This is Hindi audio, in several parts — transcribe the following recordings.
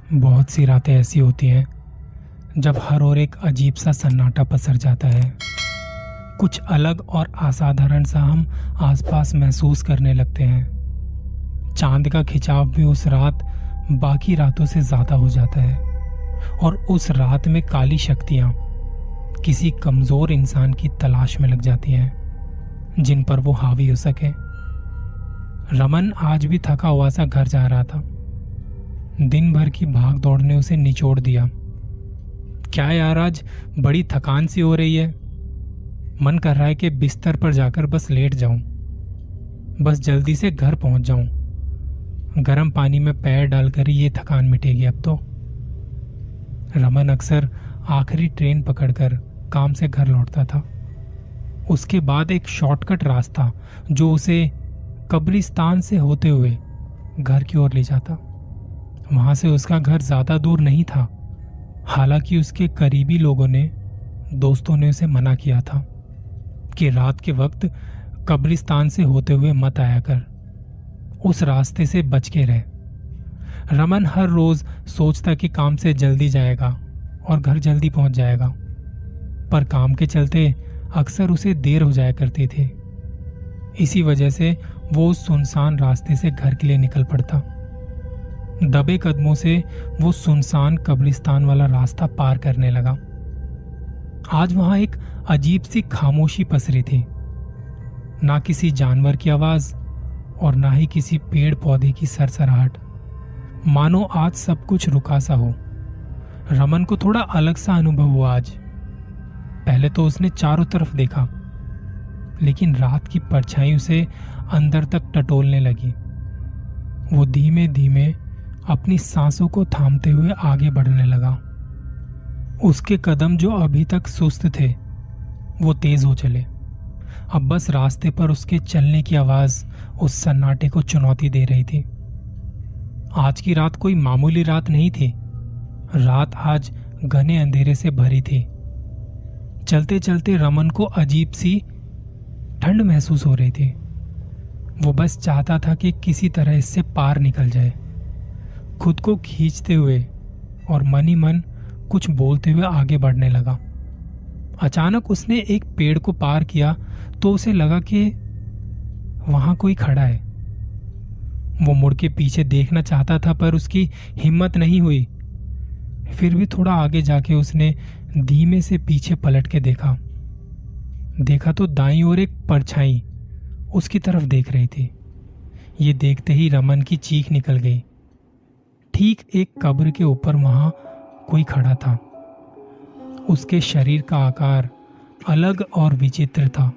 बहुत सी रातें ऐसी होती हैं जब हर ओर एक अजीब सा सन्नाटा पसर जाता है। कुछ अलग और असाधारण सा हम आसपास महसूस करने लगते हैं। चांद का खिंचाव भी उस रात बाकी रातों से ज्यादा हो जाता है और उस रात में काली शक्तियां किसी कमजोर इंसान की तलाश में लग जाती हैं जिन पर वो हावी हो सके। रमन आज भी थका हुआ सा घर जा रहा था। दिन भर की भाग दौड़ ने उसे निचोड़ दिया। क्या यार, आज बड़ी थकान सी हो रही है। मन कर रहा है कि बिस्तर पर जाकर बस लेट जाऊं, बस जल्दी से घर पहुंच जाऊं। गर्म पानी में पैर डालकर ही ये थकान मिटेगी अब तो। रमन अक्सर आखिरी ट्रेन पकड़कर काम से घर लौटता था। उसके बाद एक शॉर्टकट रास्ता जो उसे कब्रिस्तान से होते हुए घर की ओर ले जाता। वहां से उसका घर ज्यादा दूर नहीं था। हालांकि उसके करीबी लोगों ने, दोस्तों ने उसे मना किया था कि रात के वक्त कब्रिस्तान से होते हुए मत आया कर, उस रास्ते से बच के रहे। रमन हर रोज सोचता कि काम से जल्दी जाएगा और घर जल्दी पहुंच जाएगा, पर काम के चलते अक्सर उसे देर हो जाया करती थी। इसी वजह से वो उस सुनसान रास्ते से घर के लिए निकल पड़ता। दबे कदमों से वो सुनसान कब्रिस्तान वाला रास्ता पार करने लगा। आज वहां एक अजीब सी खामोशी पसरी थी। ना किसी जानवर की आवाज और ना ही किसी पेड़ पौधे की सरसराहट। मानो आज सब कुछ रुका सा हो। रमन को थोड़ा अलग सा अनुभव हुआ आज। पहले तो उसने चारों तरफ देखा, लेकिन रात की परछाई उसे अंदर तक टटोलने लगी। वो धीमे धीमे अपनी सांसों को थामते हुए आगे बढ़ने लगा। उसके कदम जो अभी तक सुस्त थे वो तेज हो चले। अब बस रास्ते पर उसके चलने की आवाज उस सन्नाटे को चुनौती दे रही थी। आज की रात कोई मामूली रात नहीं थी। रात आज घने अंधेरे से भरी थी। चलते चलते रमन को अजीब सी ठंड महसूस हो रही थी। वो बस चाहता था कि किसी तरह इससे पार निकल जाए। खुद को खींचते हुए और मन ही मन कुछ बोलते हुए आगे बढ़ने लगा। अचानक उसने एक पेड़ को पार किया तो उसे लगा कि वहां कोई खड़ा है। वो मुड़ के पीछे देखना चाहता था, पर उसकी हिम्मत नहीं हुई। फिर भी थोड़ा आगे जाके उसने धीमे से पीछे पलट के देखा तो दाईं ओर एक परछाई उसकी तरफ देख रही थी। ये देखते ही रमन की चीख निकल गई। ठीक एक कब्र के ऊपर वहां कोई खड़ा था। उसके शरीर का आकार अलग और विचित्र था।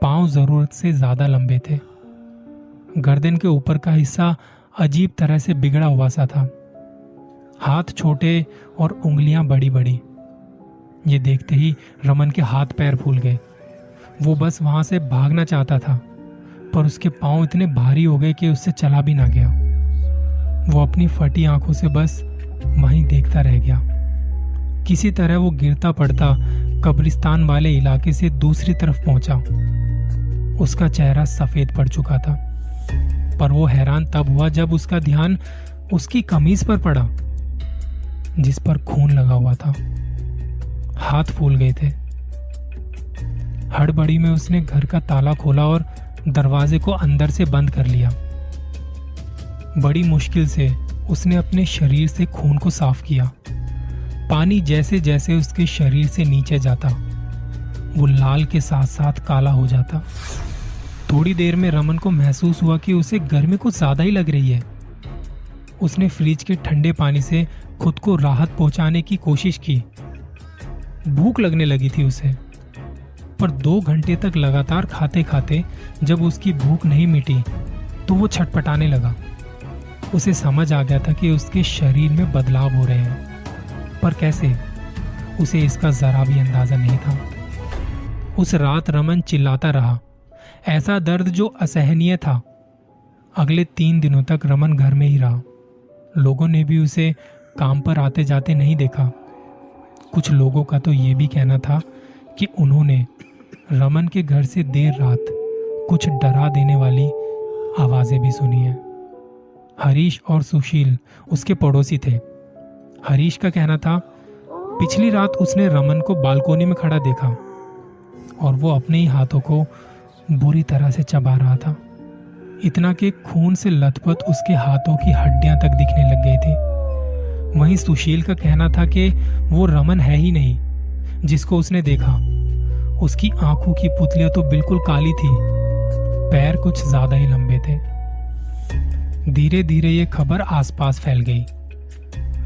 पांव जरूरत से ज्यादा लंबे थे। गर्दन के ऊपर का हिस्सा अजीब तरह से बिगड़ा हुआ सा था। हाथ छोटे और उंगलियां बड़ी बड़ी। ये देखते ही रमन के हाथ पैर फूल गए। वो बस वहां से भागना चाहता था, पर उसके पांव इतने भारी हो गए कि उससे चला भी ना गया। वो अपनी फटी आंखों से बस वहीं देखता रह गया। किसी तरह वो गिरता पड़ता कब्रिस्तान वाले इलाके से दूसरी तरफ पहुंचा। उसका चेहरा सफेद पड़ चुका था, पर वो हैरान तब हुआ जब उसका ध्यान उसकी कमीज पर पड़ा, जिस पर खून लगा हुआ था। हाथ फूल गए थे। हड़बड़ी में उसने घर का ताला खोला और दरवाजे को अंदर से बंद कर लिया। बड़ी मुश्किल से उसने अपने शरीर से खून को साफ किया। पानी जैसे जैसे उसके शरीर से नीचे जाता, वो लाल के साथ साथ काला हो जाता। थोड़ी देर में रमन को महसूस हुआ कि उसे गर्मी कुछ ज्यादा ही लग रही है। उसने फ्रिज के ठंडे पानी से खुद को राहत पहुंचाने की कोशिश की। भूख लगने लगी थी उसे, पर 2 घंटे तक लगातार खाते खाते जब उसकी भूख नहीं मिटी तो वो छटपटाने लगा। उसे समझ आ गया था कि उसके शरीर में बदलाव हो रहे हैं, पर कैसे, उसे इसका जरा भी अंदाजा नहीं था। उस रात रमन चिल्लाता रहा, ऐसा दर्द जो असहनीय था। अगले 3 दिनों तक रमन घर में ही रहा। लोगों ने भी उसे काम पर आते जाते नहीं देखा। कुछ लोगों का तो ये भी कहना था कि उन्होंने रमन के घर से देर रात कुछ डरा देने वाली आवाजें भी सुनी है। हरीश और सुशील उसके पड़ोसी थे। हरीश का कहना था पिछली रात उसने रमन को बालकोनी में खड़ा देखा और वो अपने ही हाथों को बुरी तरह से चबा रहा था, इतना कि खून से लथपथ उसके हाथों की हड्डियां तक दिखने लग गई थी। वहीं सुशील का कहना था कि वो रमन है ही नहीं जिसको उसने देखा। उसकी आंखों की पुतलियां तो बिल्कुल काली थी, पैर कुछ ज्यादा ही लंबे थे। धीरे धीरे ये खबर आसपास फैल गई।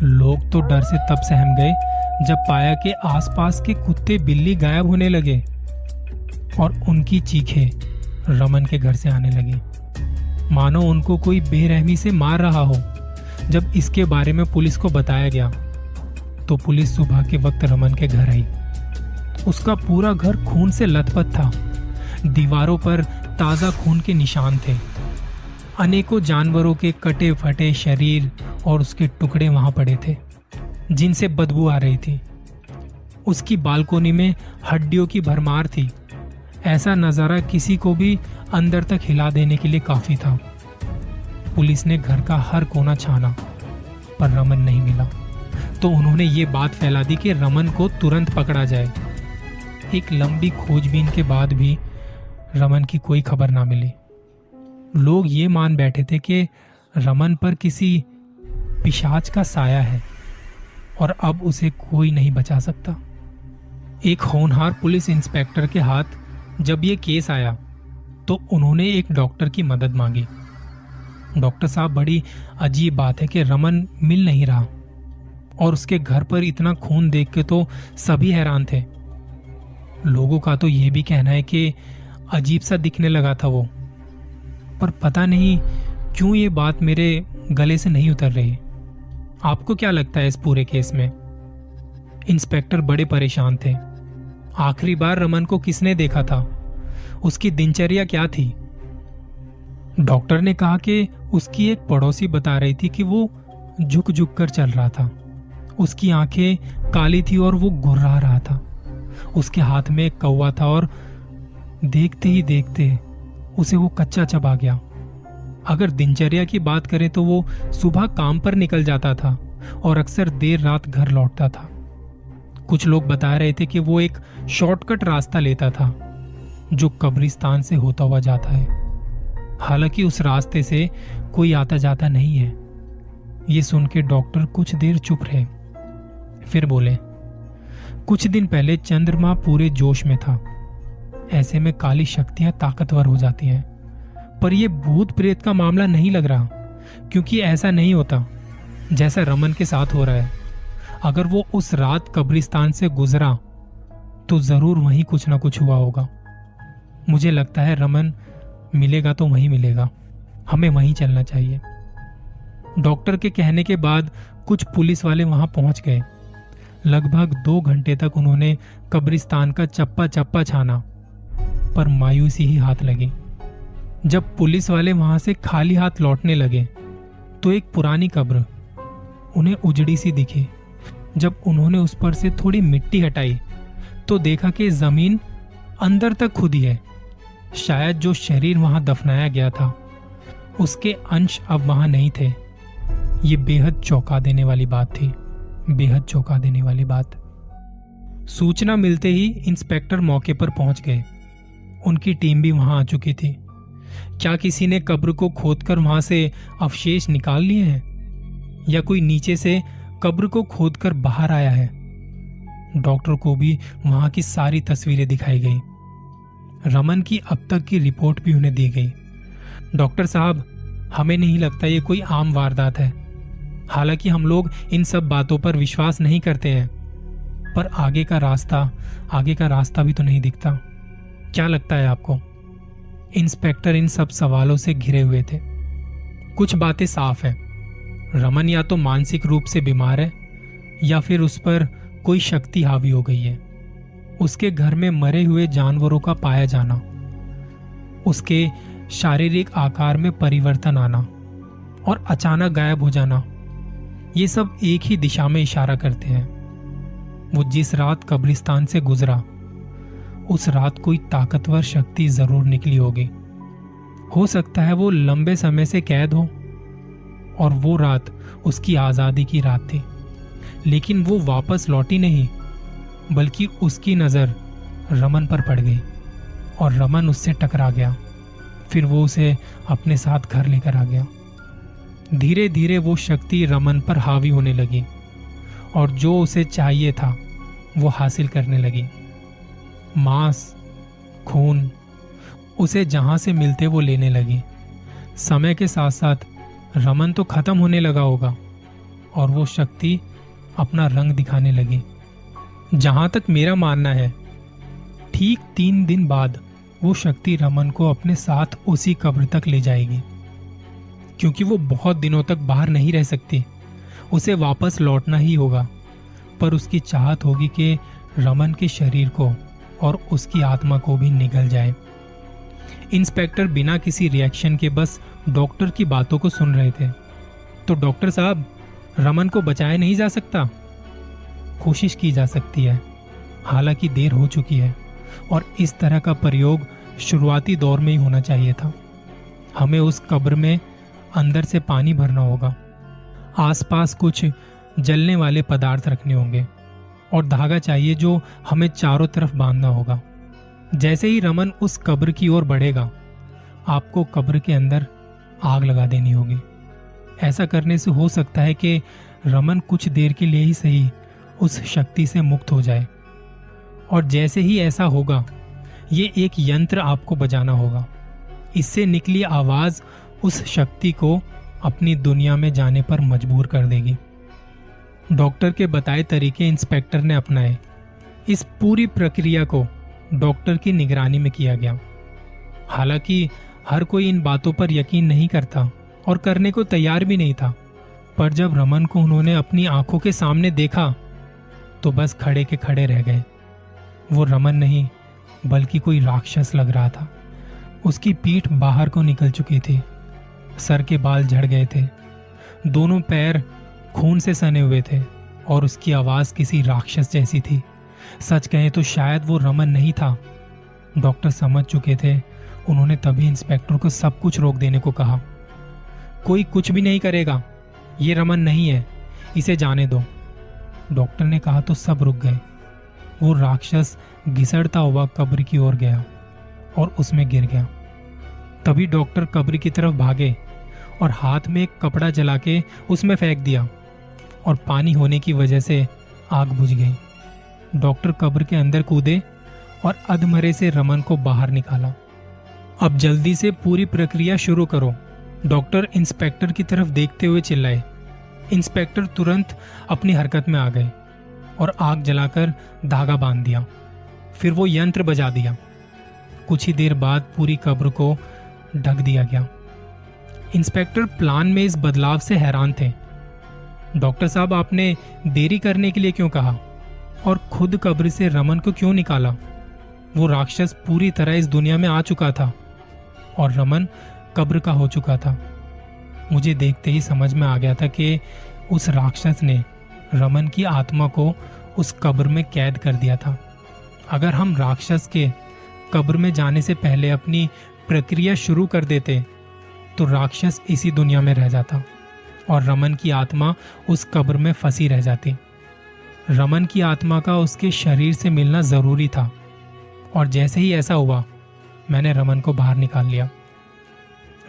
लोग तो डर से तब सहम गए जब पाया कि आसपास के कुत्ते बिल्ली गायब होने लगे और उनकी चीखें रमन के घर से आने लगी, मानो उनको कोई बेरहमी से मार रहा हो। जब इसके बारे में पुलिस को बताया गया तो पुलिस सुबह के वक्त रमन के घर आई। उसका पूरा घर खून से लथपथ था। दीवारों पर ताजा खून के निशान थे। अनेकों जानवरों के कटे फटे शरीर और उसके टुकड़े वहां पड़े थे जिनसे बदबू आ रही थी। उसकी बालकोनी में हड्डियों की भरमार थी। ऐसा नजारा किसी को भी अंदर तक हिला देने के लिए काफी था। पुलिस ने घर का हर कोना छाना पर रमन नहीं मिला, तो उन्होंने ये बात फैला दी कि रमन को तुरंत पकड़ा जाए। एक लंबी खोजबीन के बाद भी रमन की कोई खबर ना मिली। लोग ये मान बैठे थे कि रमन पर किसी पिशाच का साया है और अब उसे कोई नहीं बचा सकता। एक होनहार पुलिस इंस्पेक्टर के हाथ जब ये केस आया तो उन्होंने एक डॉक्टर की मदद मांगी। डॉक्टर साहब, बड़ी अजीब बात है कि रमन मिल नहीं रहा और उसके घर पर इतना खून देख के तो सभी हैरान थे। लोगों का तो ये भी कहना है कि अजीब सा दिखने लगा था वो, पर पता नहीं क्यों ये बात मेरे गले से नहीं उतर रही। आपको क्या लगता है इस पूरे केस में? इंस्पेक्टर बड़े परेशान थे। आखिरी बार रमन को किसने देखा था? उसकी दिनचर्या क्या थी? डॉक्टर ने कहा कि उसकी एक पड़ोसी बता रही थी कि वो झुक झुक कर चल रहा था। उसकी आंखें काली थी और वो गुर्रा रहा था। उसके हाथ में एक कौवा था और देखते ही देखते उसे वो कच्चा चबा गया। अगर दिनचर्या की बात करें तो वो सुबह काम पर निकल जाता था और अक्सर देर रात घर लौटता था। कुछ लोग बता रहे थे कि वो एक शॉर्टकट रास्ता लेता था जो कब्रिस्तान से होता हुआ जाता है। हालांकि उस रास्ते से कोई आता जाता नहीं है। ये सुन के डॉक्टर कुछ देर चुप रहे, फिर बोले, कुछ दिन पहले चंद्रमा पूरे जोश में था। ऐसे में काली शक्तियां ताकतवर हो जाती हैं, पर यह भूत प्रेत का मामला नहीं लग रहा, क्योंकि ऐसा नहीं होता जैसा रमन के साथ हो रहा है। अगर वो उस रात कब्रिस्तान से गुजरा तो जरूर वहीं कुछ ना कुछ हुआ होगा। मुझे लगता है रमन मिलेगा तो वहीं मिलेगा, हमें वहीं चलना चाहिए। डॉक्टर के कहने के बाद कुछ पुलिस वाले वहां पहुंच गए। लगभग 2 घंटे तक उन्होंने कब्रिस्तान का चप्पा चप्पा छाना, पर मायूसी ही हाथ लगी। जब पुलिस वाले वहां से खाली हाथ लौटने लगे तो एक पुरानी कब्र उन्हें उजड़ी सी दिखी। जब उन्होंने उस पर से थोड़ी मिट्टी हटाई तो देखा कि जमीन अंदर तक खुदी है। शायद जो शरीर वहां दफनाया गया था उसके अंश अब वहां नहीं थे। ये बेहद चौंका देने वाली बात थी, बेहद चौंका देने वाली बात। सूचना मिलते ही इंस्पेक्टर मौके पर पहुंच गए। उनकी टीम भी वहां आ चुकी थी। क्या किसी ने कब्र को खोदकर वहां से अवशेष निकाल लिए हैं, या कोई नीचे से कब्र को खोदकर बाहर आया है? डॉक्टर को भी वहां की सारी तस्वीरें दिखाई गई। रमन की अब तक की रिपोर्ट भी उन्हें दी गई। डॉक्टर साहब, हमें नहीं लगता ये कोई आम वारदात है। हालांकि हम लोग इन सब बातों पर विश्वास नहीं करते हैं, पर आगे का रास्ता भी तो नहीं दिखता। क्या लगता है आपको? इंस्पेक्टर इन सब सवालों से घिरे हुए थे। कुछ बातें साफ है, रमन या तो मानसिक रूप से बीमार है या फिर उस पर कोई शक्ति हावी हो गई है। उसके घर में मरे हुए जानवरों का पाया जाना, उसके शारीरिक आकार में परिवर्तन आना और अचानक गायब हो जाना, ये सब एक ही दिशा में इशारा करते हैं। वो जिस रात कब्रिस्तान से गुजरा उस रात कोई ताकतवर शक्ति जरूर निकली होगी। हो सकता है वो लंबे समय से कैद हो और वो रात उसकी आज़ादी की रात थी। लेकिन वो वापस लौटी नहीं, बल्कि उसकी नज़र रमन पर पड़ गई और रमन उससे टकरा गया। फिर वो उसे अपने साथ घर लेकर आ गया। धीरे धीरे वो शक्ति रमन पर हावी होने लगी और जो उसे चाहिए था वो हासिल करने लगी। मांस, खून, उसे जहां से मिलते वो लेने लगी। समय के साथ साथ रमन तो खत्म होने लगा होगा और वो शक्ति अपना रंग दिखाने लगी। जहां तक मेरा मानना है, ठीक 3 दिन बाद वो शक्ति रमन को अपने साथ उसी कब्र तक ले जाएगी, क्योंकि वो बहुत दिनों तक बाहर नहीं रह सकती। उसे वापस लौटना ही होगा, पर उसकी चाहत होगी कि रमन के शरीर को और उसकी आत्मा को भी निगल जाए। इंस्पेक्टर बिना किसी रिएक्शन के बस डॉक्टर की बातों को सुन रहे थे। तो डॉक्टर साहब, रमन को बचाया नहीं जा सकता? कोशिश की जा सकती है, हालांकि देर हो चुकी है और इस तरह का प्रयोग शुरुआती दौर में ही होना चाहिए था। हमें उस कब्र में अंदर से पानी भरना होगा, आसपास कुछ जलने वाले पदार्थ रखने होंगे और धागा चाहिए जो हमें चारों तरफ बांधना होगा। जैसे ही रमन उस कब्र की ओर बढ़ेगा, आपको कब्र के अंदर आग लगा देनी होगी। ऐसा करने से हो सकता है कि रमन कुछ देर के लिए ही सही उस शक्ति से मुक्त हो जाए। और जैसे ही ऐसा होगा, ये एक यंत्र आपको बजाना होगा। इससे निकली आवाज उस शक्ति को अपनी दुनिया में जाने पर मजबूर कर देगी। डॉक्टर के बताए तरीके इंस्पेक्टर ने अपनाए। इस पूरी प्रक्रिया को डॉक्टर की निगरानी में किया गया। हालांकि हर कोई इन बातों पर यकीन नहीं करता और करने को तैयार भी नहीं था, पर जब रमन को उन्होंने अपनी आंखों के सामने देखा तो बस खड़े के खड़े रह गए। वो रमन नहीं, बल्कि कोई राक्षस लग रहा था। उसकी पीठ बाहर को निकल चुकी थी, सर के बाल झड़ गए थे, दोनों पैर खून से सने हुए थे और उसकी आवाज किसी राक्षस जैसी थी। सच कहें तो शायद वो रमन नहीं था। डॉक्टर समझ चुके थे। उन्होंने तभी इंस्पेक्टर को सब कुछ रोक देने को कहा। कोई कुछ भी नहीं करेगा, ये रमन नहीं है, इसे जाने दो। डॉक्टर ने कहा तो सब रुक गए। वो राक्षस घिसड़ता हुआ कब्र की ओर गया और उसमें गिर गया। तभी डॉक्टर कब्र की तरफ भागे और हाथ में एक कपड़ा जला के उसमें फेंक दिया और पानी होने की वजह से आग बुझ गई। डॉक्टर कब्र के अंदर कूदे और अधमरे से रमन को बाहर निकाला। अब जल्दी से पूरी प्रक्रिया शुरू करो, डॉक्टर इंस्पेक्टर की तरफ देखते हुए चिल्लाए। इंस्पेक्टर तुरंत अपनी हरकत में आ गए और आग जलाकर धागा बांध दिया। फिर वो यंत्र बजा दिया। कुछ ही देर बाद पूरी कब्र को ढक दिया गया। इंस्पेक्टर प्लान में इस बदलाव से हैरान थे। डॉक्टर साहब, आपने देरी करने के लिए क्यों कहा और खुद कब्र से रमन को क्यों निकाला? वो राक्षस पूरी तरह इस दुनिया में आ चुका था और रमन कब्र का हो चुका था। मुझे देखते ही समझ में आ गया था कि उस राक्षस ने रमन की आत्मा को उस कब्र में कैद कर दिया था। अगर हम राक्षस के कब्र में जाने से पहले अपनी प्रक्रिया शुरू कर देते तो राक्षस इसी दुनिया में रह जाता और रमन की आत्मा उस कब्र में फंसी रह जाती। रमन की आत्मा का उसके शरीर से मिलना जरूरी था और जैसे ही ऐसा हुआ, मैंने रमन को बाहर निकाल लिया।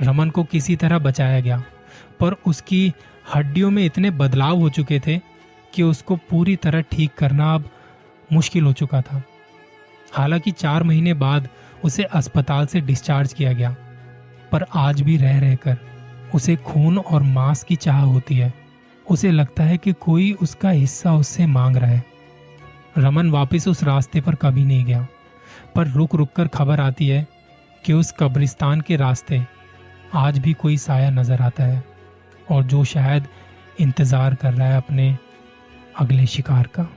रमन को किसी तरह बचाया गया, पर उसकी हड्डियों में इतने बदलाव हो चुके थे कि उसको पूरी तरह ठीक करना अब मुश्किल हो चुका था। हालांकि 4 महीने बाद उसे अस्पताल से डिस्चार्ज किया गया, पर आज भी रह रहकर उसे खून और मांस की चाह होती है। उसे लगता है कि कोई उसका हिस्सा उससे मांग रहा है। रमन वापस उस रास्ते पर कभी नहीं गया, पर रुक रुक कर खबर आती है कि उस कब्रिस्तान के रास्ते आज भी कोई साया नजर आता है और जो शायद इंतजार कर रहा है अपने अगले शिकार का।